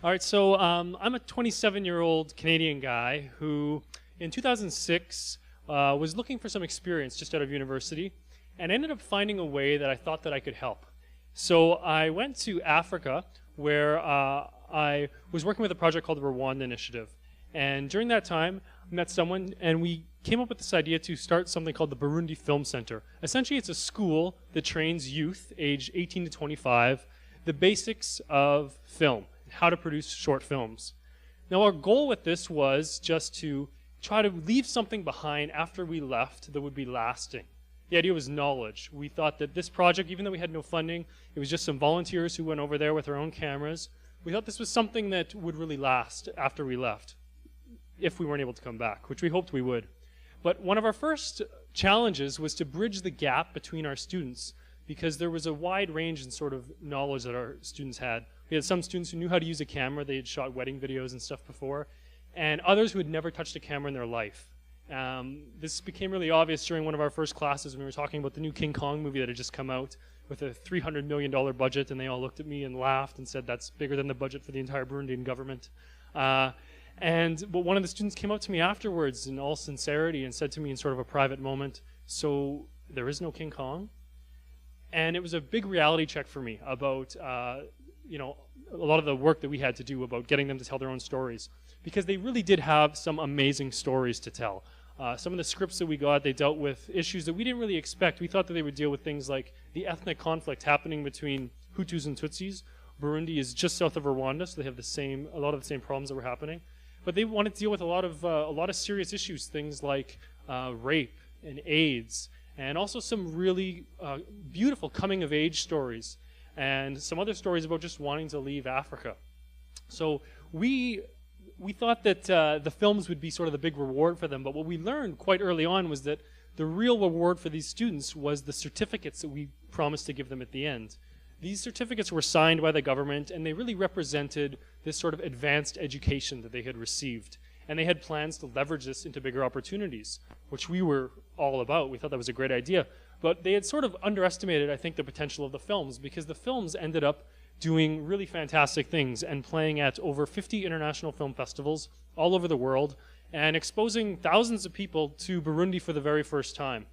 All right, so I'm a 27-year-old Canadian guy who, in 2006, was looking for some experience just out of university, and ended up finding a way that I thought that I could help. So I went to Africa, where I was working with a project called the Rwanda Initiative. And during that time, I met someone, and we came up with this idea to start something called the Burundi Film Center. Essentially, it's a school that trains youth, aged 18 to 25, the basics of film, how to produce short films. Now, our goal with this was just to try to leave something behind after we left that would be lasting. The idea was knowledge. We thought that this project, even though we had no funding, it was just some volunteers who went over there with their own cameras. We thought this was something that would really last after we left, if we weren't able to come back, which we hoped we would. But one of our first challenges was to bridge the gap between our students, because there was a wide range in sort of knowledge that our students had. We had some students who knew how to use a camera. They had shot wedding videos and stuff before, and others who had never touched a camera in their life. This became really obvious during one of our first classes when we were talking about the new King Kong movie that had just come out with a $300 million budget, and they all looked at me and laughed and said, that's bigger than the budget for the entire Burundian government. But one of the students came up to me afterwards in all sincerity and said to me in sort of a private moment, so there is no King Kong? And it was a big reality check for me about a lot of the work that we had to do about getting them to tell their own stories, because they really did have some amazing stories to tell. Some of the scripts that we got, they dealt with issues that we didn't really expect. We thought that they would deal with things like the ethnic conflict happening between Hutus and Tutsis. Burundi is just south of Rwanda, so they have a lot of the same problems that were happening. But they wanted to deal with a lot of serious issues, things like rape and AIDS, and also some really beautiful coming-of-age stories, and some other stories about just wanting to leave Africa. So we thought that the films would be sort of the big reward for them, but what we learned quite early on was that the real reward for these students was the certificates that we promised to give them at the end. These certificates were signed by the government, and they really represented this sort of advanced education that they had received. And they had plans to leverage this into bigger opportunities, which we were all about. We thought that was a great idea. But they had sort of underestimated, I think, the potential of the films, because the films ended up doing really fantastic things and playing at over 50 international film festivals all over the world and exposing thousands of people to Burundi for the very first time.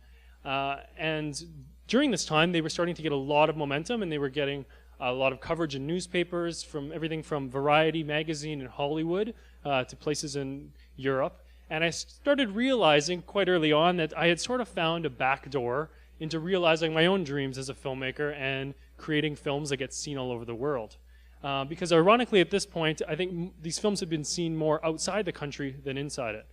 And during this time, they were starting to get a lot of momentum, and they were getting a lot of coverage in newspapers, from everything from Variety magazine in Hollywood to places in Europe. And I started realizing quite early on that I had sort of found a back door into realizing my own dreams as a filmmaker and creating films that get seen all over the world. Because ironically at this point, I think these films had been seen more outside the country than inside it.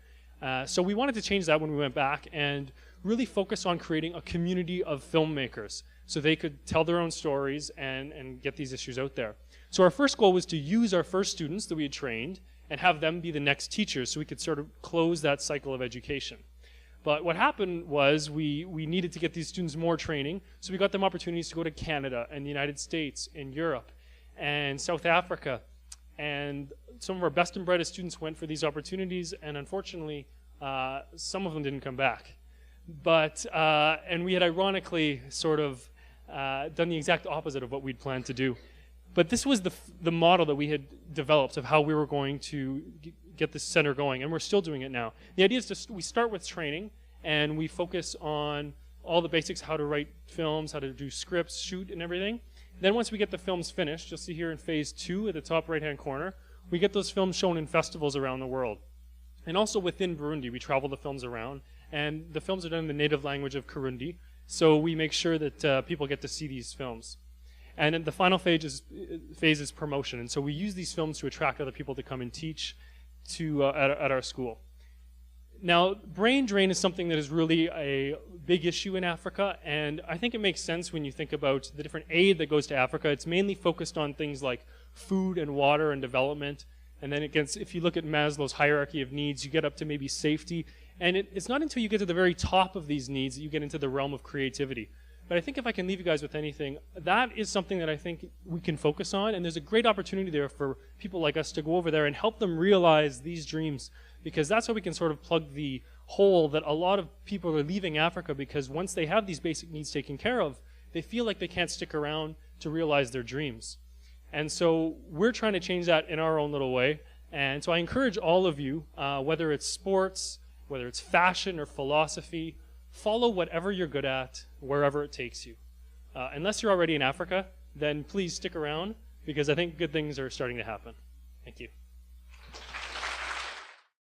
So we wanted to change that when we went back and really focus on creating a community of filmmakers so they could tell their own stories and get these issues out there. So our first goal was to use our first students that we had trained and have them be the next teachers so we could sort of close that cycle of education. But what happened was we needed to get these students more training, so we got them opportunities to go to Canada and the United States and Europe and South Africa. And some of our best and brightest students went for these opportunities, and unfortunately, some of them didn't come back. But, and we had ironically sort of done the exact opposite of what we'd planned to do. But this was the model that we had developed of how we were going to get this center going, and we're still doing it now. The idea is we start with training, and we focus on all the basics, how to write films, how to do scripts, shoot, and everything. Then once we get the films finished, you'll see here in phase 2 at the top right-hand corner, we get those films shown in festivals around the world. And also within Burundi, we travel the films around, and the films are done in the native language of Kirundi, so we make sure that people get to see these films. And then the final phase is promotion, and so we use these films to attract other people to come and teach at our school. Now, brain drain is something that is really a big issue in Africa, and I think it makes sense when you think about the different aid that goes to Africa. It's mainly focused on things like food and water and development, and then if you look at Maslow's hierarchy of needs, you get up to maybe safety, and it's not until you get to the very top of these needs that you get into the realm of creativity. But I think if I can leave you guys with anything, that is something that I think we can focus on, and there's a great opportunity there for people like us to go over there and help them realize these dreams, because that's how we can sort of plug the hole that a lot of people are leaving Africa, because once they have these basic needs taken care of, they feel like they can't stick around to realize their dreams. And so we're trying to change that in our own little way. And so I encourage all of you, whether it's sports, whether it's fashion or philosophy, follow whatever you're good at, wherever it takes you. Unless you're already in Africa, then please stick around, because I think good things are starting to happen. Thank you.